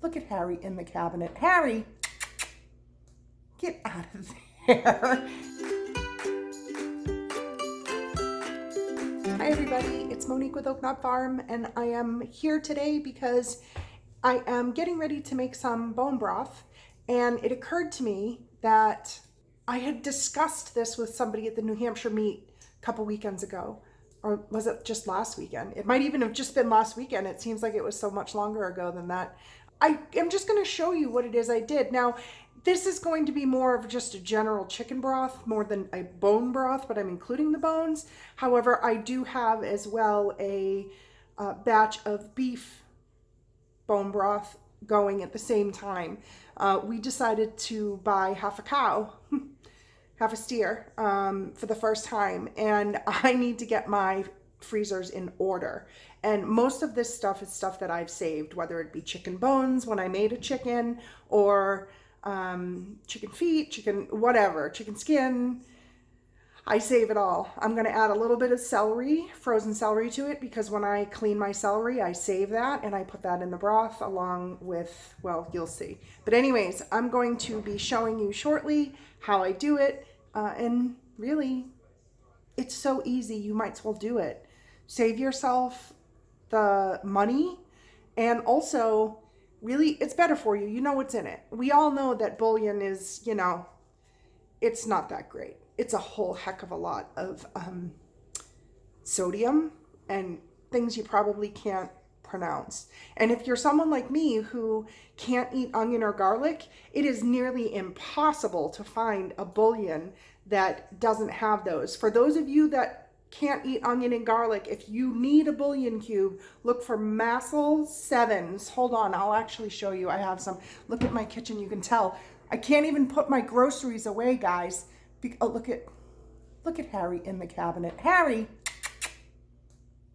Look at Harry in the cabinet. Harry, get out of there. Hi everybody, it's Monique with Oak Knob Farm, and I am here today because I am getting ready to make some bone broth, and it occurred to me that I had discussed this with somebody at the New Hampshire meet a couple weekends ago. Or was it just last weekend? It might even have just been last weekend. It seems like it was so much longer ago than that. I am just going to show you what it is I did. Now, this is going to be more of just a general chicken broth, more than a bone broth, but I'm including the bones. However, I do have as well a batch of beef bone broth going at the same time. We decided to buy half a cow, half a steer for the first time, and I need to get my freezers in order. And most of this stuff is stuff that I've saved, whether it be chicken bones when I made a chicken, or chicken feet, chicken whatever, chicken skin. I save it all. I'm going to add a little bit of celery, frozen celery to it, because when I clean my celery, I save that and I put that in the broth along with, well, you'll see. But anyways, I'm going to be showing you shortly how I do it. And really, it's so easy. You might as well do it. Save yourself the money, and also, really, it's better for you. You know what's in it. We all know that bouillon is, you know, it's not that great. It's a whole heck of a lot of sodium and things you probably can't pronounce. And if you're someone like me who can't eat onion or garlic, it is nearly impossible to find a bouillon that doesn't have those. For those of you that can't eat onion and garlic, if you need a bouillon cube, look for Massel 7s. Hold on, I'll actually show you. I have some. Look at my kitchen, you can tell. I can't even put my groceries away, guys. Oh, look at Harry in the cabinet. Harry,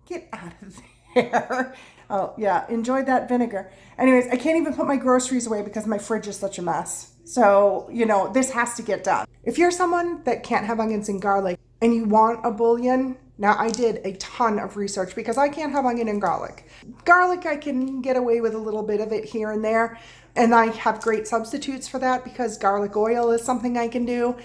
get out of there. Oh yeah, enjoyed that vinegar. Anyways, I can't even put my groceries away because my fridge is such a mess. So, you know, this has to get done. If you're someone that can't have onions and garlic and you want a bouillon, now I did a ton of research because I can't have onion and garlic. Garlic, I can get away with a little bit of it here and there. And I have great substitutes for that because garlic oil is something I can do.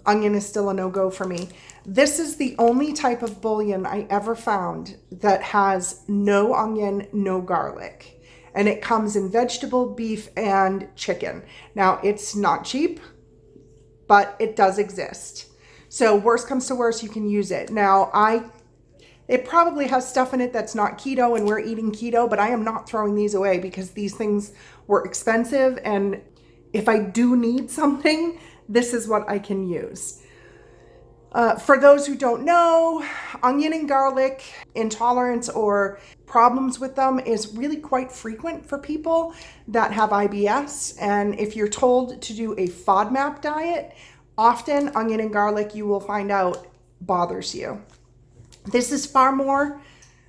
Onion is still a no-go for me. This is the only type of bouillon I ever found that has no onion, no garlic. And it comes in vegetable, beef, and chicken. Now, it's not cheap, but it does exist. So worst comes to worst, you can use it. Now, it probably has stuff in it that's not keto, and we're eating keto, but I am not throwing these away because these things were expensive. And if I do need something, this is what I can use. For those who don't know, onion and garlic intolerance or problems with them is really quite frequent for people that have IBS. And if you're told to do a FODMAP diet, often onion and garlic, you will find out, bothers you. This is far more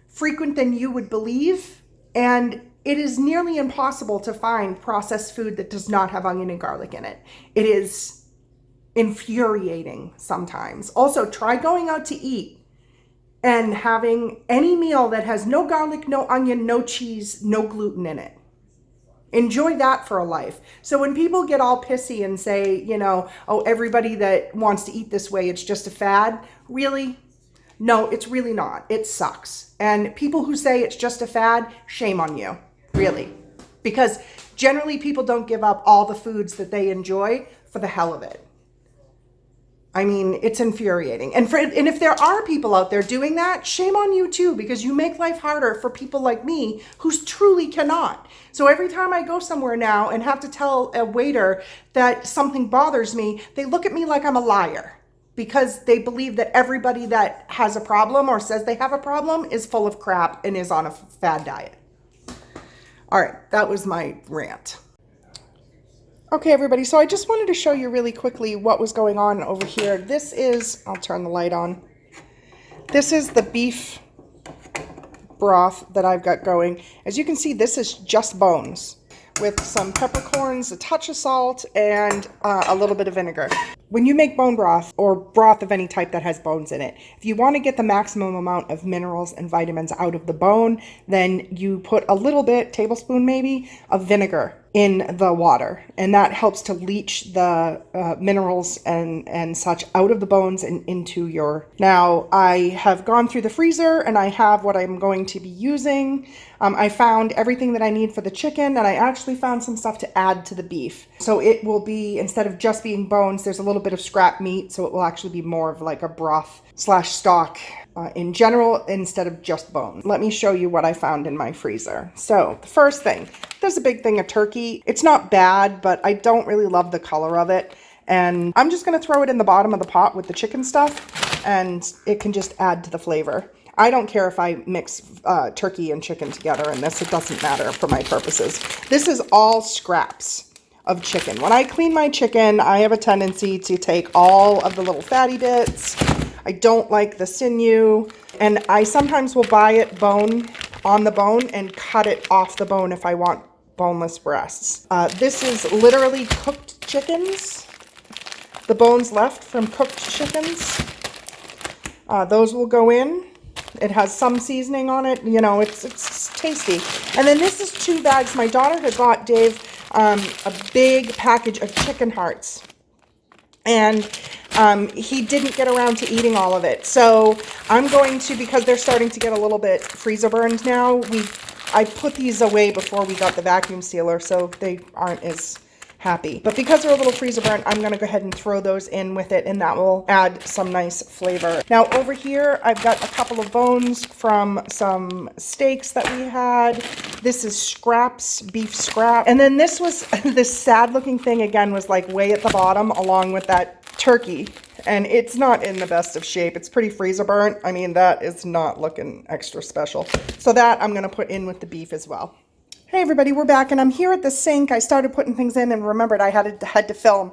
frequent than you would believe, and it is nearly impossible to find processed food that does not have onion and garlic in it. It is infuriating sometimes. Also, try going out to eat and having any meal that has no garlic, no onion, no cheese, no gluten in it. Enjoy that for a life. So when people get all pissy and say, you know, oh, everybody that wants to eat this way, it's just a fad. Really? No, it's really not. It sucks. And people who say it's just a fad, shame on you. Really. Because generally people don't give up all the foods that they enjoy for the hell of it. I mean, it's infuriating. And if there are people out there doing that, shame on you too, because you make life harder for people like me who truly cannot. So every time I go somewhere now and have to tell a waiter that something bothers me, they look at me like I'm a liar because they believe that everybody that has a problem or says they have a problem is full of crap and is on a fad diet. All right, that was my rant. Okay, everybody, so I just wanted to show you really quickly what was going on over here. This is, I'll turn the light on. This is the beef broth that I've got going. As you can see, this is just bones with some peppercorns, a touch of salt, and a little bit of vinegar. when you make bone broth or broth of any type that has bones in it, if you want to get the maximum amount of minerals and vitamins out of the bone, then you put a little bit, tablespoon maybe, of vinegar in the water, and that helps to leach the minerals and such out of the bones and into your... Now, I have gone through the freezer and I have what I'm going to be using. I found everything that I need for the chicken, and I actually found some stuff to add to the beef. So it will be, instead of just being bones, there's a little bit of scrap meat, so it will actually be more of like a broth slash stock in general instead of just bones. Let me show you what I found in my freezer. So the first thing, there's a big thing of turkey. It's not bad, but I don't really love the color of it. And I'm just gonna throw it in the bottom of the pot with the chicken stuff, and it can just add to the flavor. I don't care if I mix turkey and chicken together in this. It doesn't matter for my purposes. This is all scraps of chicken. When I clean my chicken, I have a tendency to take all of the little fatty bits. I don't like the sinew, and I sometimes will buy it on the bone and cut it off the bone if I want boneless breasts. This is literally cooked chickens. The bones left from cooked chickens. Those will go in. It has some seasoning on it. You know, it's tasty. And then this is 2 bags. My daughter had bought Dave a big package of chicken hearts. And he didn't get around to eating all of it. So I'm going to, because they're starting to get a little bit freezer burned now, I put these away before we got the vacuum sealer, so they aren't as happy. But because they're a little freezer burnt, I'm going to go ahead and throw those in with it, and that will add some nice flavor. Now over here, I've got a couple of bones from some steaks that we had. This is scraps, beef scrap. And then this was, this sad looking thing again was like way at the bottom along with that turkey. And it's not in the best of shape. It's pretty freezer burnt. I mean, that is not looking extra special. So that I'm going to put in with the beef as well. Hey everybody, we're back, and I'm here at the sink. I started putting things in and remembered I had to film.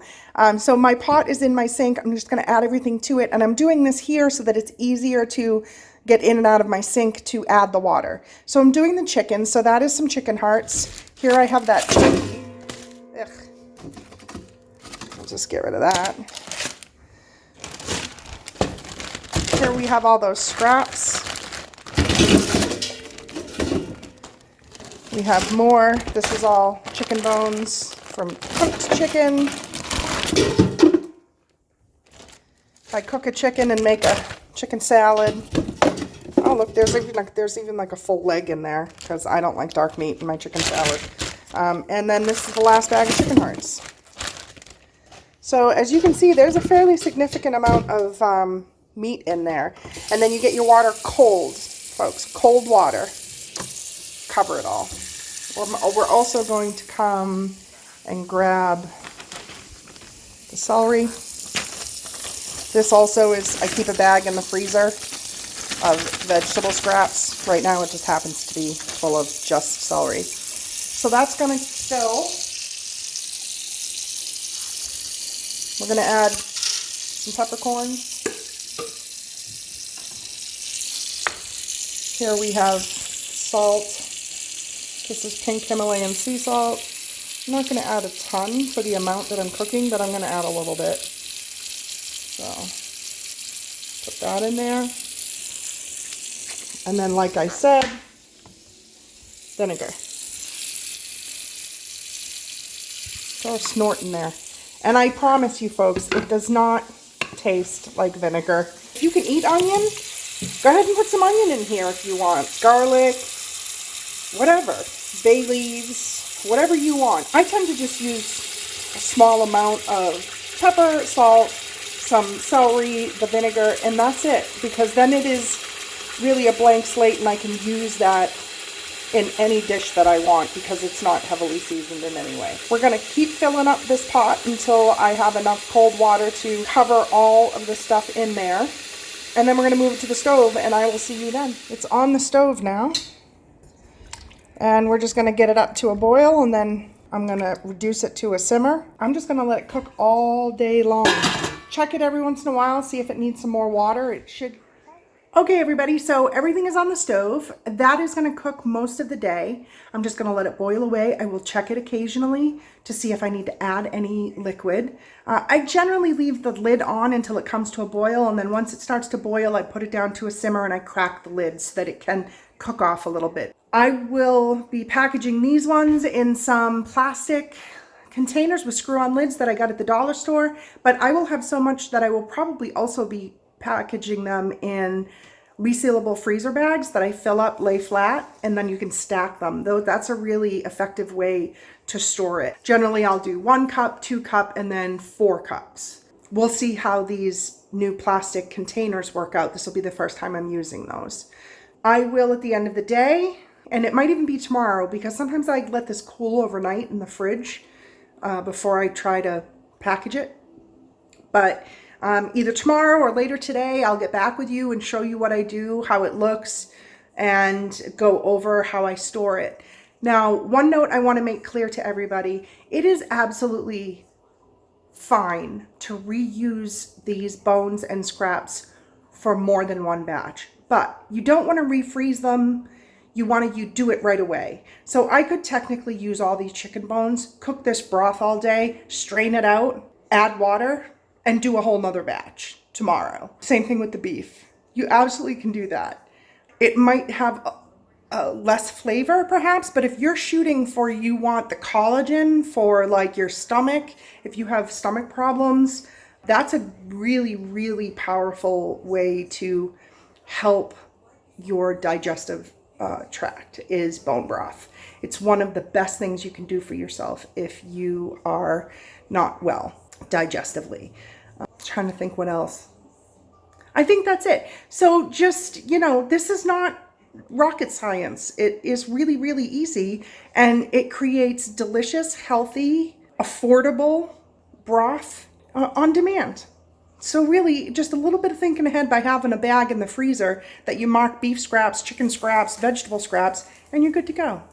So my pot is in my sink. I'm just going to add everything to it, and I'm doing this here so that it's easier to get in and out of my sink to add the water. So I'm doing the chicken, so that is some chicken hearts. Here I have that turkey. Ugh. I'll just get rid of that. Here we have all those scraps. We have more. This is all chicken bones from cooked chicken. I cook a chicken and make a chicken salad. Oh look, there's even like a full leg in there because I don't like dark meat in my chicken salad. And then this is the last bag of chicken hearts. So as you can see, there's a fairly significant amount of meat in there. And then you get your water cold, folks. Cold water. Cover it all. We're also going to come and grab the celery. This also is, I keep a bag in the freezer of vegetable scraps. Right now it just happens to be full of just celery. So that's going to fill. We're going to add some peppercorns. Here we have salt. This is pink Himalayan sea salt. I'm not going to add a ton for the amount that I'm cooking, but I'm going to add a little bit. So, put that in there. And then, like I said, vinegar. Throw a snort in there. And I promise you folks, it does not taste like vinegar. If you can eat onion, go ahead and put some onion in here if you want. Garlic, whatever. Bay leaves, whatever you want. I tend to just use a small amount of pepper, salt, some celery, the vinegar, and that's it. Because then it is really a blank slate and I can use that in any dish that I want because it's not heavily seasoned in any way. We're going to keep filling up this pot until I have enough cold water to cover all of the stuff in there. And then we're going to move it to the stove and I will see you then. It's on the stove now. And we're just going to get it up to a boil and then I'm going to reduce it to a simmer. I'm just going to let it cook all day long. Check it every once in a while, see if it needs some more water. It should. Okay, everybody, so everything is on the stove. That is going to cook most of the day. I'm just going to let it boil away. I will check it occasionally to see if I need to add any liquid. I generally leave the lid on until it comes to a boil, and then once it starts to boil, I put it down to a simmer and I crack the lid so that it can cook off a little bit. I will be packaging these ones in some plastic containers with screw-on lids that I got at the dollar store, but I will have so much that I will probably also be packaging them in resealable freezer bags that I fill up, lay flat, and then you can stack them. Though that's a really effective way to store it. Generally, I'll do 1 cup, 2 cup, and then 4 cups. We'll see how these new plastic containers work out. This will be the first time I'm using those. I will at the end of the day, and it might even be tomorrow, because sometimes I let this cool overnight in the fridge before I try to package it. But either tomorrow or later today, I'll get back with you and show you what I do, how it looks, and go over how I store it. Now, one note I want to make clear to everybody, it is absolutely fine to reuse these bones and scraps for more than one batch, but you don't want to refreeze them. You want to do it right away. So I could technically use all these chicken bones, cook this broth all day, strain it out, add water, and do a whole nother batch tomorrow. Same thing with the beef. You absolutely can do that. It might have less flavor perhaps, but if you're shooting for, you want the collagen for like your stomach, if you have stomach problems, that's a really, really powerful way to help your digestive tract is bone broth. It's one of the best things you can do for yourself if you are not well digestively. Trying to think what else. I think that's it. So just, this is not rocket science. It is really, really easy, and it creates delicious, healthy, affordable broth on demand. So really just a little bit of thinking ahead by having a bag in the freezer that you mark beef scraps, chicken scraps, vegetable scraps, and you're good to go.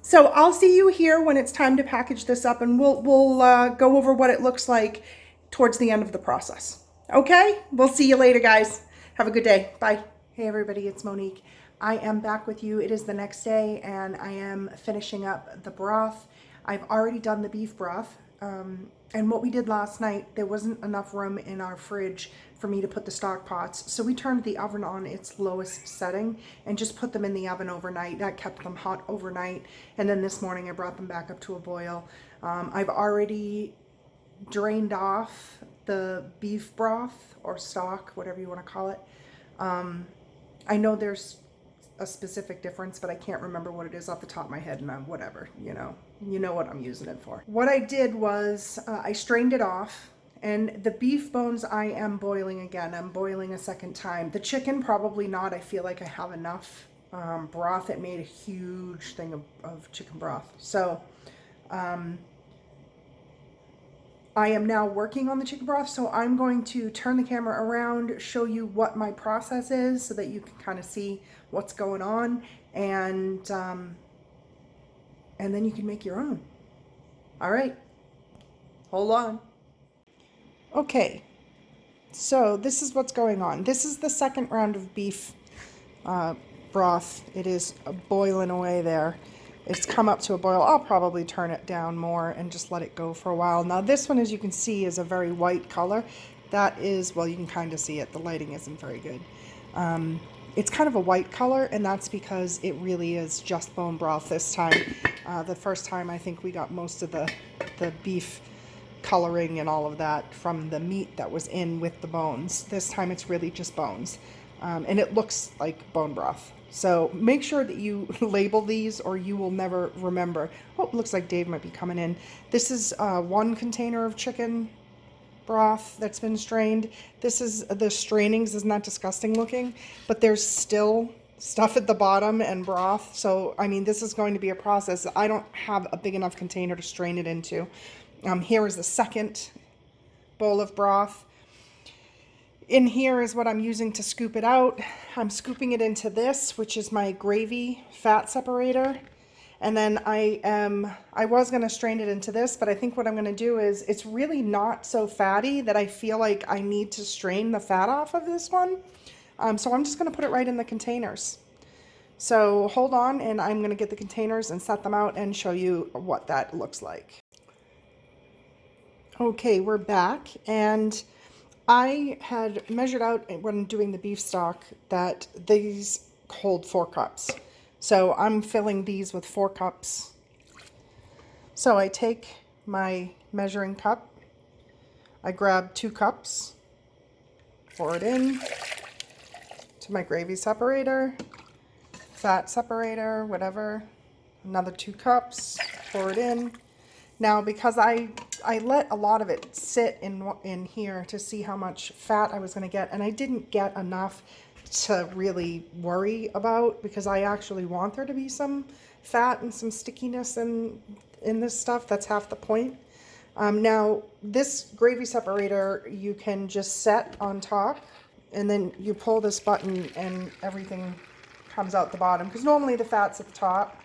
So I'll see you here when it's time to package this up, and we'll go over what it looks like towards the end of the process. Okay? We'll see you later, guys. Have a good day. Bye. Hey, everybody. It's Monique. I am back with you. It is the next day, and I am finishing up the broth. I've already done the beef broth. And what we did last night, there wasn't enough room in our fridge for me to put the stock pots. So we turned the oven on its lowest setting and just put them in the oven overnight. That kept them hot overnight. And then this morning I brought them back up to a boil. I've already drained off the beef broth or stock, whatever you want to call it. I know there's a specific difference, but I can't remember what it is off the top of my head, and whatever, you know what I'm using it for. What I did was I strained it off, and the beef bones I am boiling again. I'm boiling a second time. The chicken, probably not. I feel like I have enough broth. It made a huge thing of chicken broth. So I am now working on the chicken broth, so I'm going to turn the camera around, show you what my process is so that you can kind of see what's going on, and then you can make your own. All right, hold on. Okay, so this is what's going on. This is the second round of beef broth. It is boiling away there. It's come up to a boil. I'll probably turn it down more and just let it go for a while. Now this one, as you can see, is a very white color. That is, well, you can kind of see it. The lighting isn't very good. It's kind of a white color, and that's because it really is just bone broth this time. The first time, I think we got most of the beef coloring and all of that from the meat that was in with the bones. This time it's really just bones. And it looks like bone broth. So make sure that you label these or you will never remember. Oh, it looks like Dave might be coming in. This is 1 container of chicken broth that's been strained. This is the strainings. Isn't that disgusting looking? But there's still stuff at the bottom and broth. So, I mean, this is going to be a process. I don't have a big enough container to strain it into. Here is the second bowl of broth. In here is what I'm using to scoop it out. I'm scooping it into this, which is my gravy fat separator. And then I was gonna strain it into this, but I think what I'm gonna do is, it's really not so fatty that I feel like I need to strain the fat off of this one. So I'm just going to put it right in the containers. So hold on, and I'm going to get the containers and set them out and show you what that looks like. Okay, we're back, and I had measured out when doing the beef stock that these hold 4 cups. So I'm filling these with 4 cups. So I take my measuring cup, I grab 2 cups, pour it in to my gravy separator, fat separator, whatever, another 2 cups, pour it in. Now, because I let a lot of it sit in here to see how much fat I was going to get, and I didn't get enough to really worry about, because I actually want there to be some fat and some stickiness in this stuff. That's half the point. Now, this gravy separator you can just set on top, and then you pull this button and everything comes out the bottom, because normally the fat's at the top,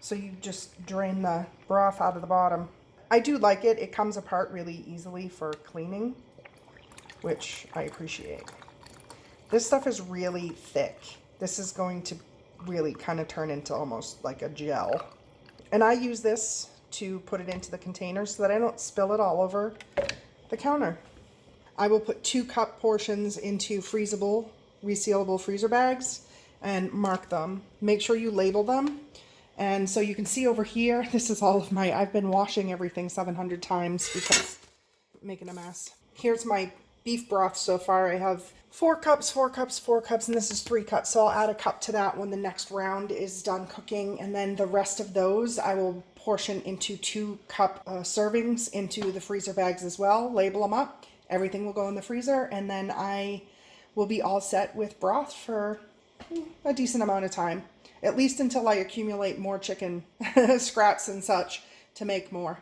so you just drain the broth out of the bottom. I do like it. It comes apart really easily for cleaning, which I appreciate. This stuff is really thick. This is going to really kind of turn into almost like a gel. And I use this to put it into the container so that I don't spill it all over the counter. I will put 2 cup portions into freezable, resealable freezer bags and mark them. Make sure you label them. And so you can see over here, this is all of my, I've been washing everything 700 times because I'm making a mess. Here's my beef broth so far. I have 4 cups, 4 cups, 4 cups, and this is 3 cups. So I'll add a cup to that when the next round is done cooking. And then the rest of those I will portion into 2 cup servings into the freezer bags as well. Label them up. Everything will go in the freezer. And then I will be all set with broth for a decent amount of time. At least until I accumulate more chicken scraps and such to make more.